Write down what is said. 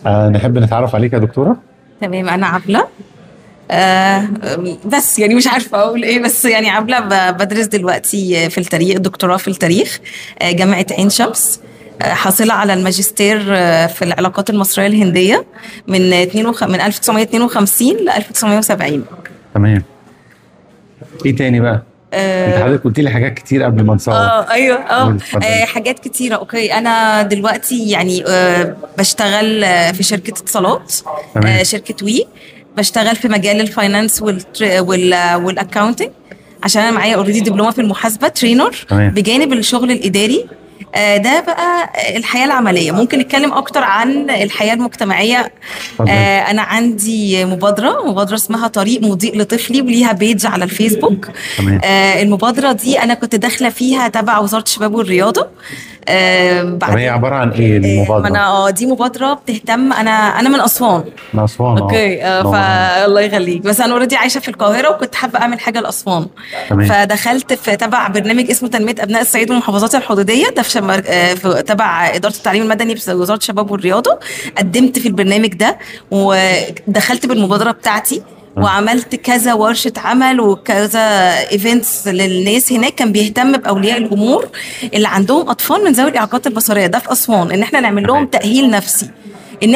نحب نتعرف عليك يا دكتورة. تمام، أنا عبلة. آه بس يعني مش عارفة أقول إيه، بس يعني عبلة بدرس دلوقتي في التاريخ، دكتوراه في التاريخ، جامعة عين شمس. حاصلة على الماجستير في العلاقات المصرية الهندية من 1952 ل 1970. تمام. ايه تاني بقى؟ انت حضرتك قلت لي حاجات كتير قبل ما نصور. ايوه قولي، اتفضلي. حاجات كتيرة. اوكي، انا دلوقتي يعني بشتغل في شركة اتصالات، تمام. شركة وي. بشتغل في مجال الفاينانس والاكاونتنج، عشان انا معايا اوريدي دبلومة في المحاسبة ترينر، تمام. بجانب الشغل الاداري. ده بقى الحياة العملية. ممكن نتكلم أكتر عن الحياة المجتمعية. اتفضلي. أنا عندي مبادرة اسمها طريق مضيء لطفلي، وليها بيج على الفيسبوك. تمام. المبادرة دي أنا كنت داخلة فيها تبع وزارة الشباب والرياضة. طب هي بعدين عبارة عن ايه ما المبادرة؟ أنا دي مبادرة بتهتم. أنا من أسوان. من أسوان، اوكي، نوران. فالله يخليك. بس انا اوريدي عايشه في القاهره، وكنت حابه اعمل حاجه لاسوان. تمام. فدخلت في تبع برنامج اسمه تنميه ابناء الصعيد والمحافظات الحدوديه، ده في تبع اداره التعليم المدني في وزاره الشباب والرياضه. قدمت في البرنامج ده، ودخلت بالمبادره بتاعتي، وعملت كذا ورشه عمل وكذا ايفنتس للناس هناك. كان بيهتم باولياء الامور اللي عندهم اطفال من ذوي الاعاقات البصريه، ده في اسوان، ان احنا نعمل لهم تمام. تاهيل نفسي، ان